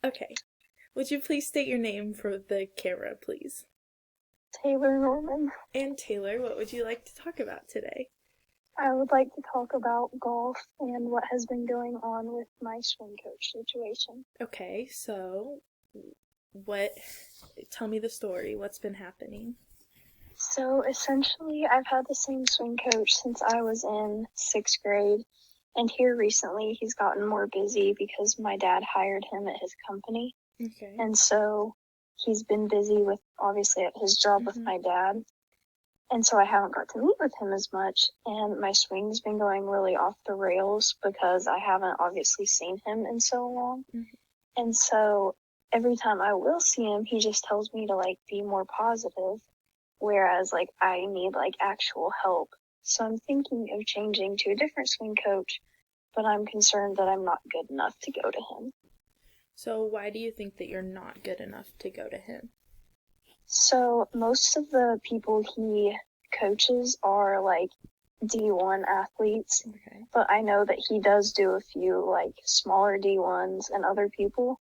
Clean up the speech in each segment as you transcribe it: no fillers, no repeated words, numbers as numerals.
Okay. Would you please state your name for the camera, please? Taylor Norman. And Taylor, what would you like to talk about today? I would like to talk about golf and what has been going on with my swing coach situation. Okay, so what tell me the story. What's been happening? So essentially, I've had the same swing coach since I was in sixth grade. And here recently, he's gotten more busy because my dad hired him at his company. Okay. And so he's been busy with, obviously, at his job with my dad. And so I haven't got to meet with him as much. And my swing's been going really off the rails because I haven't obviously seen him in so long. And so every time I will see him, he just tells me to like be more positive. Whereas like I need like actual help. So I'm thinking of changing to a different swing coach, but I'm concerned that I'm not good enough to go to him. So why do you think that you're not good enough to go to him? So most of the people he coaches are like D1 athletes, Okay. but I know that he does do a few like smaller D1s and other people.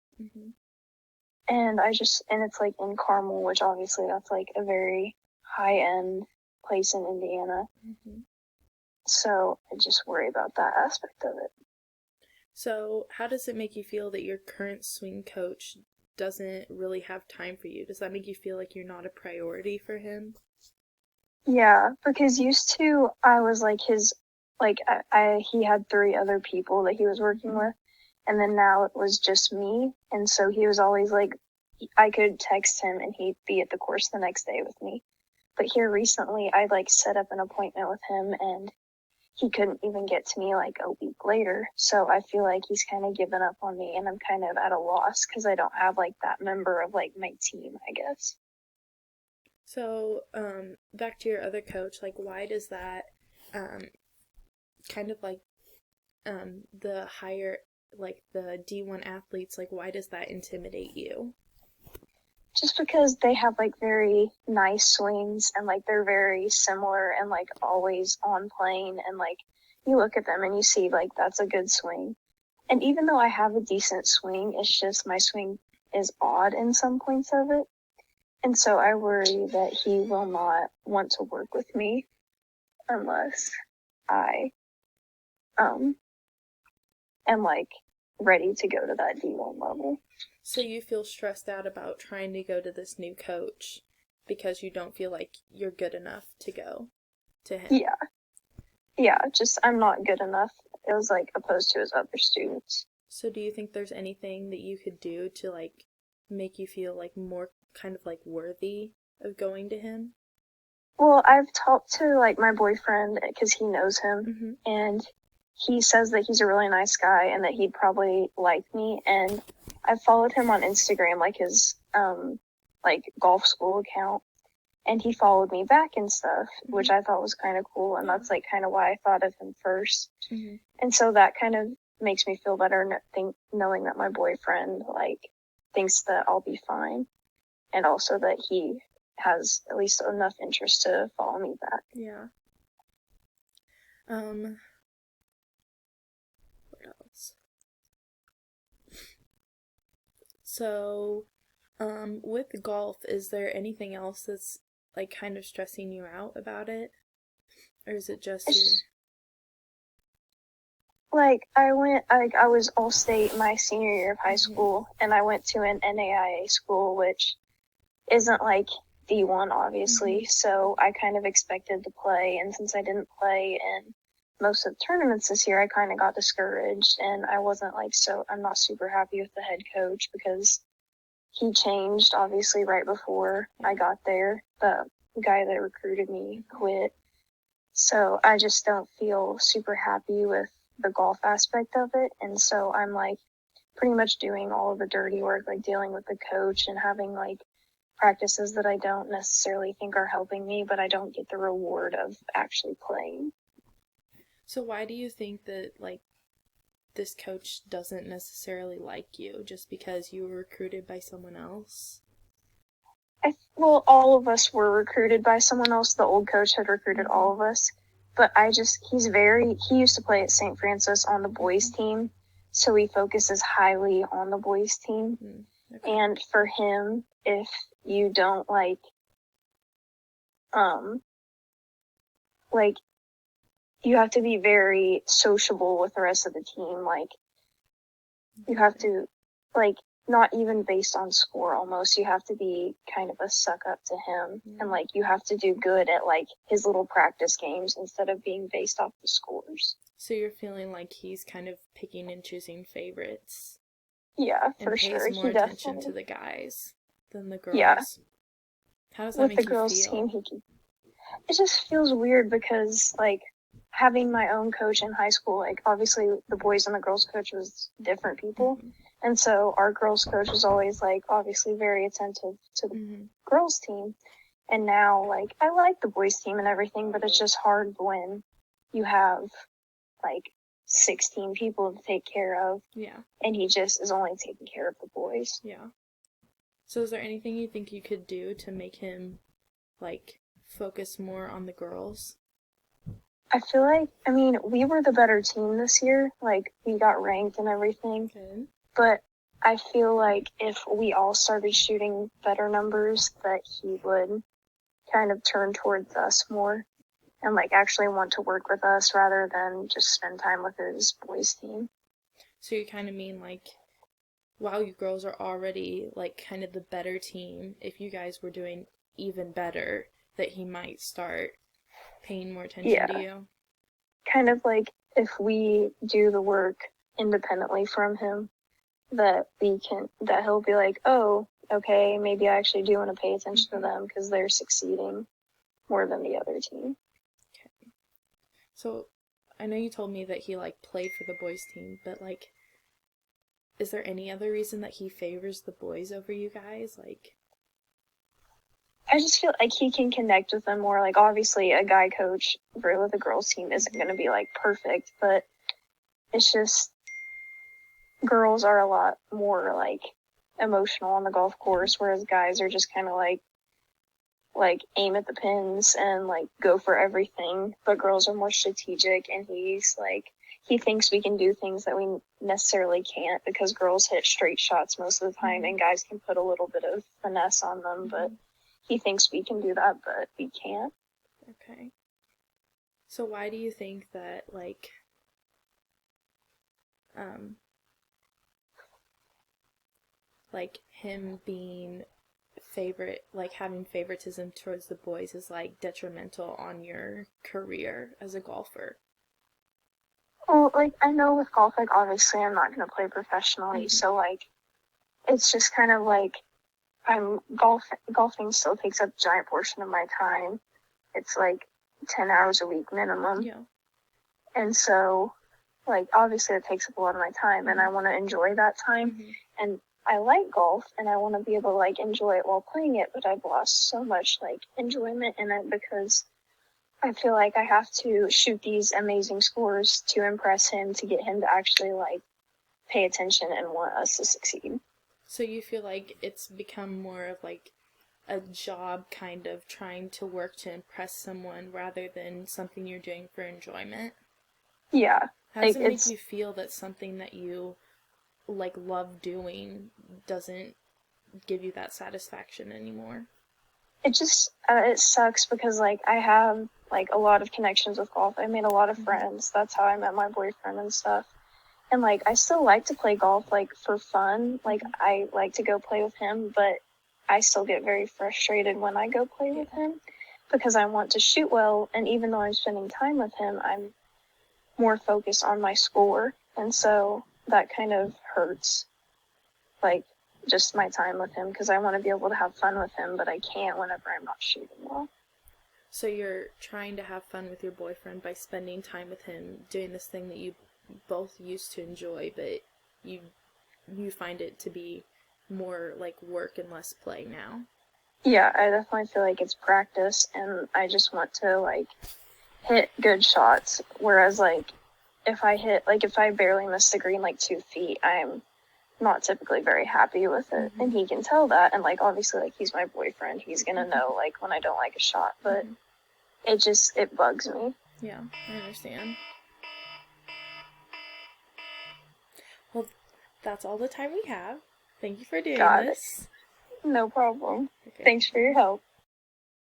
And it's like in Carmel, which obviously that's like a very high end place in Indiana. So I just worry about that aspect of it. So how does it make you feel that your current swing coach doesn't really have time for you? Does that make you feel like you're not a priority for him? Yeah, because used to I was like his like he had three other people that he was working with, and then now it was just me, and so he was always like I could text him and he'd be at the course the next day with me. But here recently I like set up an appointment with him and he couldn't even get to me like a week later. So I feel like he's kind of given up on me and I'm kind of at a loss because I don't have like that member of like my team, I guess. So, back to your other coach, like, why does that, um, kind of like, the higher, like, the D1 athletes, like, why does that intimidate you? Just because they have like very nice swings and like they're very similar and like always on plane and like you look at them and you see like that's a good swing. And even though I have a decent swing, it's just my swing is odd in some points of it. And so I worry that he will not want to work with me unless I um am like ready to go to that D1 level. So you feel stressed out about trying to go to this new coach because you don't feel like you're good enough to go to him. Yeah. Yeah, just I'm not good enough. It was like opposed to his other students. So do you think there's anything that you could do to like make you feel like more kind of like worthy of going to him? Well, I've talked to like my boyfriend because he knows him, and he says that he's a really nice guy and that he'd probably like me. And I followed him on Instagram, like his like golf school account, and he followed me back and stuff, which I thought was kind of cool. And that's like kind of why I thought of him first. And so that kind of makes me feel better knowing that my boyfriend like thinks that I'll be fine, and also that he has at least enough interest to follow me back. Yeah. What else? So, with golf, is there anything else that's like kind of stressing you out about it? Or is it just your... It's like I was all state my senior year of high school, and I went to an NAIA school, which isn't like D1 obviously, so I kind of expected to play, and since I didn't play in most of the tournaments this year, I kind of got discouraged, and I wasn't like I'm not super happy with the head coach because he changed obviously right before I got there. The guy that recruited me quit, so I just don't feel super happy with the golf aspect of it, and so I'm like pretty much doing all of the dirty work, like dealing with the coach and having like practices that I don't necessarily think are helping me, but I don't get the reward of actually playing. So why do you think that like this coach doesn't necessarily like you just because you were recruited by someone else? Well, all of us were recruited by someone else. The old coach had recruited all of us, but he used to play at St. Francis on the boys team. so he focuses highly on the boys team. Okay. And for him, if you don't like you have to be very sociable with the rest of the team. Like, you have to, like, not even based on score almost, you have to be kind of a suck up to him. And, like, you have to do good at, like, his little practice games instead of being based off the scores. So you're feeling like he's kind of picking and choosing favorites. Yeah, and for pays sure. more He attention definitely to the guys than the girls. Yeah. How does that With make the you girls' feel? team, it just feels weird because, like, having my own coach in high school, like, obviously the boys and the girls coach was different people. And so our girls coach was always, like, obviously very attentive to the girls team. And now, like, I like the boys team and everything, but it's just hard when you have, like, 16 people to take care of. Yeah. And he just is only taking care of the boys. Yeah. So is there anything you think you could do to make him, like, focus more on the girls? I feel like, I mean, we were the better team this year. Like, we got ranked and everything. Good. But I feel like if we all started shooting better numbers, that he would kind of turn towards us more and, like, actually want to work with us rather than just spend time with his boys team. So you kind of mean, like, while you girls are already, like, kind of the better team, if you guys were doing even better, that he might start paying more attention to you? Kind of like if we do the work independently from him, that he'll be like, oh, okay, maybe I actually do want to pay attention to them because they're succeeding more than the other team. Okay. So, I know you told me that he, like, played for the boys team, but, like, is there any other reason that he favors the boys over you guys? Like, I just feel like he can connect with them more. Like, obviously, a guy coach with a girls team isn't going to be, like, perfect, but it's just girls are a lot more, like, emotional on the golf course, whereas guys are just kind of like aim at the pins and, like, go for everything. But girls are more strategic, and he's, like, he thinks we can do things that we necessarily can't because girls hit straight shots most of the time, and guys can put a little bit of finesse on them, but he thinks we can do that, but we can't. Okay. So why do you think that, like, him being having favoritism towards the boys is, like, detrimental on your career as a golfer? Well, like, I know with golf, like, obviously I'm not going to play professionally, so, like, it's just kind of like golfing still takes up a giant portion of my time. It's like 10 hours a week minimum. Yeah. And so, like, obviously it takes up a lot of my time, and I want to enjoy that time. And I like golf, and I want to be able to, like, enjoy it while playing it, but I've lost so much, like, enjoyment in it because I feel like I have to shoot these amazing scores to impress him, to get him to actually, like, pay attention and want us to succeed. So you feel like it's become more of, like, a job, kind of trying to work to impress someone rather than something you're doing for enjoyment? Yeah. How does it make you feel that something that you, like, love doing doesn't give you that satisfaction anymore? It just, it sucks because, like, I have, like, a lot of connections with golf. I made a lot of friends. That's how I met my boyfriend and stuff. And, like, I still like to play golf, like, for fun. Like, I like to go play with him, but I still get very frustrated when I go play with him because I want to shoot well. And even though I'm spending time with him, I'm more focused on my score. And so that kind of hurts, like, just my time with him because I want to be able to have fun with him, but I can't whenever I'm not shooting well. So you're trying to have fun with your boyfriend by spending time with him, doing this thing that you both used to enjoy, but you find it to be more like work and less play now. Yeah, I definitely feel like it's practice, and I just want to, like, hit good shots, whereas, like, if I barely miss the green, like, 2 feet, I'm not typically very happy with it, and he can tell that, and, like, obviously, like, he's my boyfriend, he's gonna know, like, when I don't like a shot, but it bugs me. Yeah, I understand. that's all the time we have. Thank you for doing Got it. this. No problem. Okay. Thanks for your help.